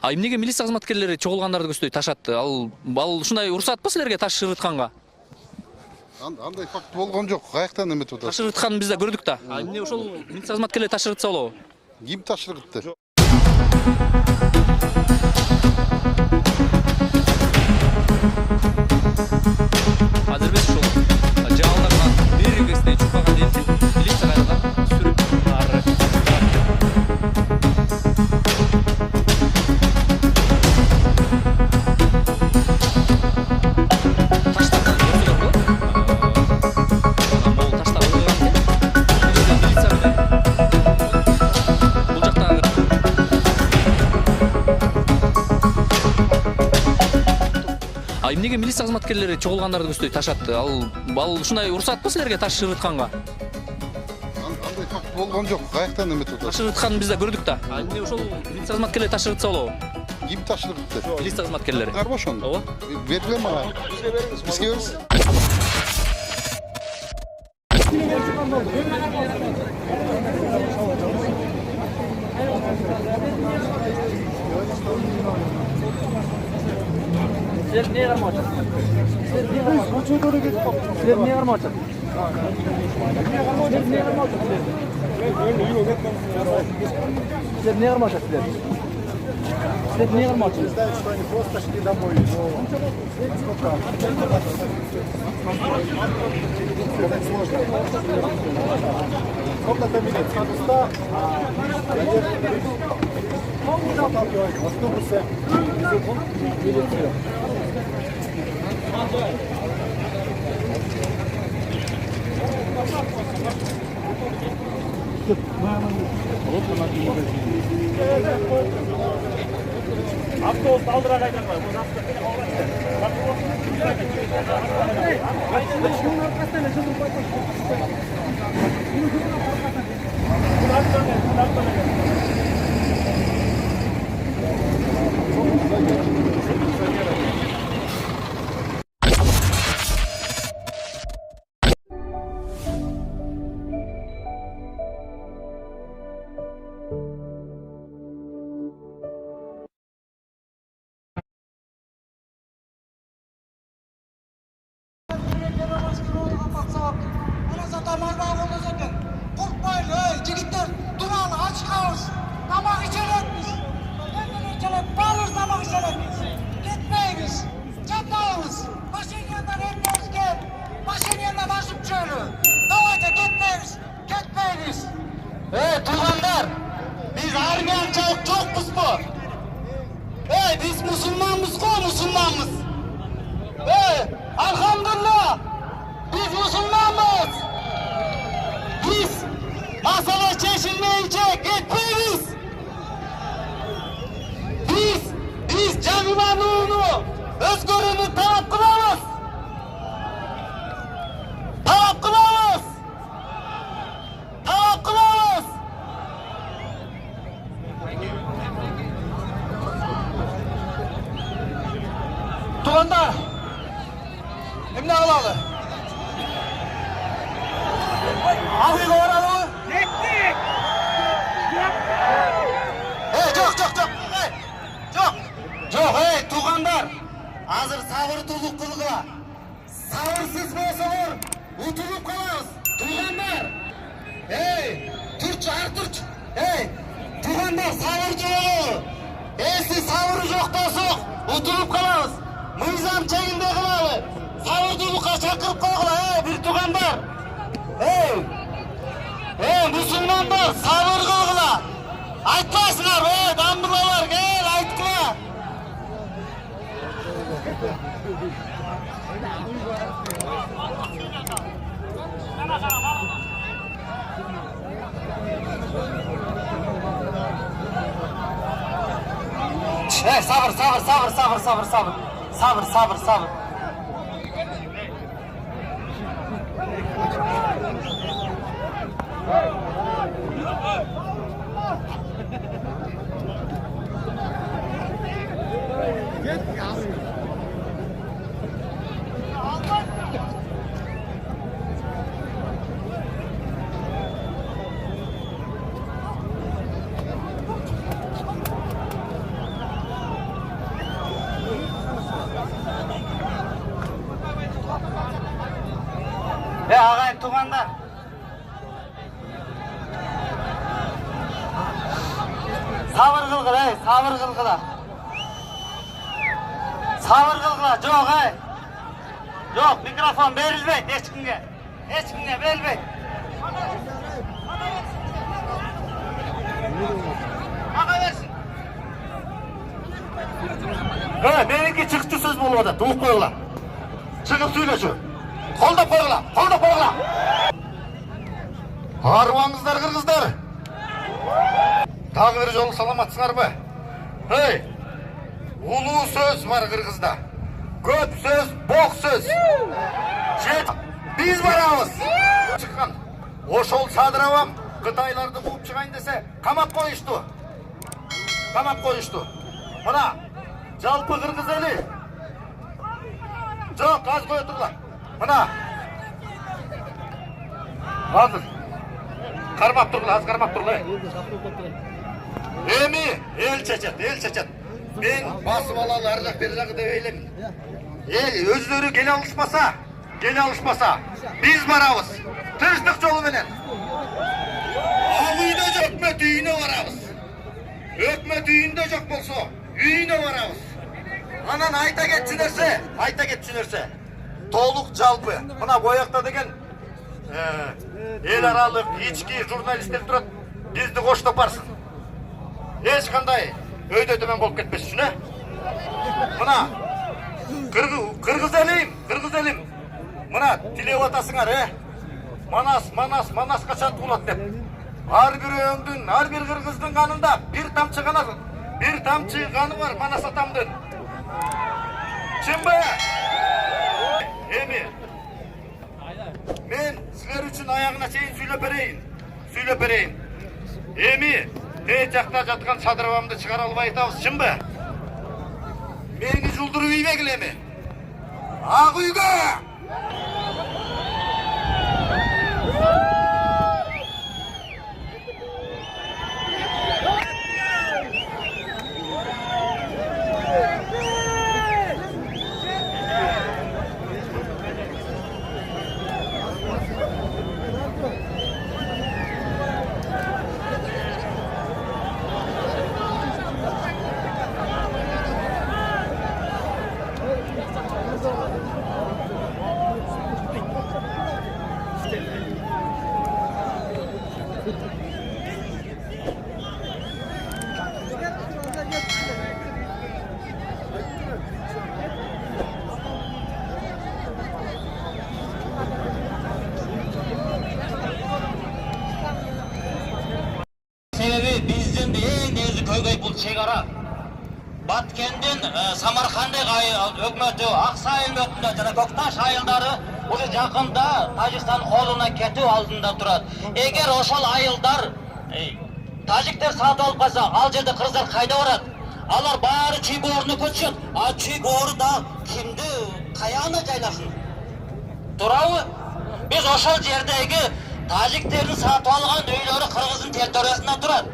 А эмнеге милиция кызматкерлери чогулгандарды көздөй таш атты? Ал ушундай уруксатпы силерге таш шырытканга? Андай факт болгон жок. Каяктан эметип атасыз? Таш шырытканын биз да көрдүк да. А эмне ошол милиция кызматкерлери таш шырытса болобу? Ким таш шырытты? Азыр биз ушул жалдардан биригесине чукпаган элди милиция кайрадан сүрүп ары таштардан көрсөлөр болот. Бул таштар коюлган экен. Милиция менен бул жактагы эмнеге милиция кызматкерлери чогулгандарды көздөй таш атты? Ал ушундай уруксатпы силерге таш шырытканга? Андай факт болгон жок. Каяктан эметип Таш атасыз? шырытканын биз да көрдүк да. А эмне ошол милиция кызматкерлери таш шырытса болобу? Ким таш шырытты? Милиция кызматкерлери. Бар ошону? Ооба. Бергиле мага. Бизге бериңиз. Sizler niye karmaşık? Sizler niye karmaşık? Sizler niye karmaşık? Sizler niye karmaşık sizler? Sizler niye karmaşık? Просто шли домой. Комната милиции пуста, автобусы милицию. Автобус алдыра кайдырма. Жигиттер дураlı aç kalız. Tamak içerekmiş. Kendini içerek bağırır tamak içerekmiş. Gitmeyiniz. Çatlayınız. Başınyandan eliniz gel. Başınyandan aşıp çölü. Davayda gitmeyiniz. Gitmeyiniz. Tuğanlar. Biz armiyançılık çokmuş bu. Biz Müslümanmız ko Müslümanmız. Elhamdülillah. Biz Müslümanmız. Biz masala çeşilmeyince gitmeyiz. Biz canımanlığını, özgürlüğünü talep kılamız. Talep kılamız. Talep kılamız. Tuğanda, emne alalı. Ahı oralı. Жоқ, туғандар, азыр сабырдуулук кылгыла. Сабырсыз болсоңор, утулуп калабыз. Туғандар, турчу, Артурчу. Туғандар, сабырдуу бололу. Сиз сабыры жок болсок, утулуп калабыз. Мыйзам чегинде кылалы. Сабырдуулукка чакырып койгула, бир туғандар. Мусулмандар, сабыр кылгыла. Айтпайсыңар, дамбырлар, кел, айткыла. Sabır. ағайын туғандар. Сабыр қылғыла, сабыр қылғыла. Сабыр қылғыла, жоқ, Жоқ, микрофон берілбейді ешкімге. Ешкімге берілбейді. Аға берсін. Меніңке çıkışı söz болуада, тұлық қойғыла. Шығып сөйлеші. Қолдап қойғыла, қолдап қойғыла. Аруаңыздар, қырғыздар. Тағы бір жолы саламатсыңар ба? Улуу сөз бар қырғызда. Көп сөз, боқ сөз. Біз барамыз. Шыққан. Ошол садыравам, Қытайларды қуып шығайын десе, қамап қойышты. Мына, жалпы қырғыз әлі. Жоқ, аз қой отырла. Мына. Азыр. Қармап тұрла, аз қармап тұрла. Эми, ел чачат. Мен басып алалы аржақ бері жағы деп ейлемін. Өздері келе алышмаса, біз барабыз. Тыныштық жолы менен. Ал үйде жоқ, өкмет үйіне барабыз. Өкмет үйінде жоқ болса, үйіне барабыз. Анан айта кетчүнерсе, толық жалпы. Мына бояқта деген ел аралық ички журналисттер тұрат, бізді қоштап барсын. Ешқандай өйде төмен болып кетпес үшін, Мына қырғыз әлім. Мына тілеп атасыңар, Манас қашан туылады деп. Ар бір өңдің, ар бір қырғыздың қанында бір тамчы қаны бар Манас атамдың. Чынбы? Эми, мен сілер үшін аяғына шейін сөйлеп берейін. Эми, тет жақта жатқан садыравамды шығара алып айтабыз, чынбы? Мені жұлдыру үйме келеме? Ақ үйге! Себеби биздин эң негизи көйгөй бул чегара. Баткендин Самаркандык өкмөтү, Аксай өкмөтү жана Көкташ айылдары уже жакында Тажикстан колуна кетүү алдында турат. Эгер ошол айылдар тажиктер сатып алып калса, ал жерде кыргыздар кайда барат? Алар баары чүй бооруна көчүшөт. А чүй боору да кимди каяна жайлашын? Туурабы? Биз ошол жердеги тажиктердин сатып алган үйлөрү кыргыздын территориясында турат.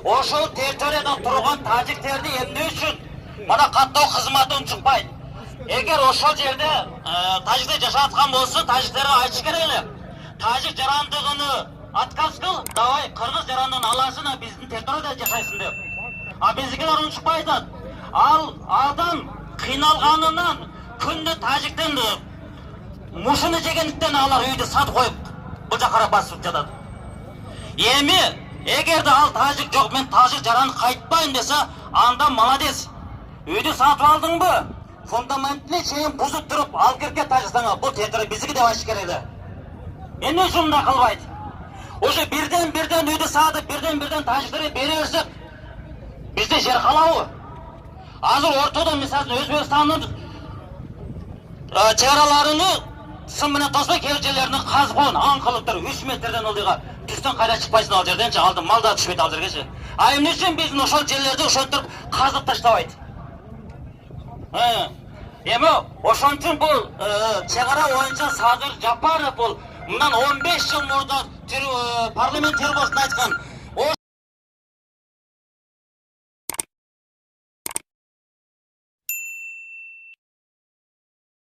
Ошол территорияда турган тажиктерди эмне үчүн мына каттоо кызматын чыкпайт? Эгер ошол жерде тажиктер жашаткан болсо, тажиктерге айтыш керек эле. Тажик жарандыгын отказ кыл, давай кыргыз жарандыгын аласың, биздин территорияда жашайсың деп. А биздикилер унчукпай атат. Ал адам кыйналганынан күндө тажиктен мушуну жегендиктен алар үйдү сатып коюп бул жакка басып жатат. Эми эгерде ал тажик жок, мен тажик жараны кайтпайм десе, анда молодец. Үйдү сатып алдыңбы? Фундаментли чейин бузуп туруп, ал кирке Тажикстанга, бул территория биздики деп айтыш керек эле. Эмне үчүн мындай кылбайт? Уже бирден үйдү сатып, бирден тажиктерге бере берсек, бизде жер калабы? Азыр ортодо мисалы Өзбекстандын чегараларыны сым менен тоспой кээ жерлерин казып койгон, аң кылыптыр 3 метрден ылдыйга. Түстөн кайда чыкпайсың ал жерденчи, алдын мал да түшпөйт ал жергечи. А эмне үчүн биздин ошол жерлерди ошентип казып таштабайт? Эми ошон үчүн бул чегара боюнча Садыр Жапаров бул мындан 15 жыл мурда парламент тербосунда айткан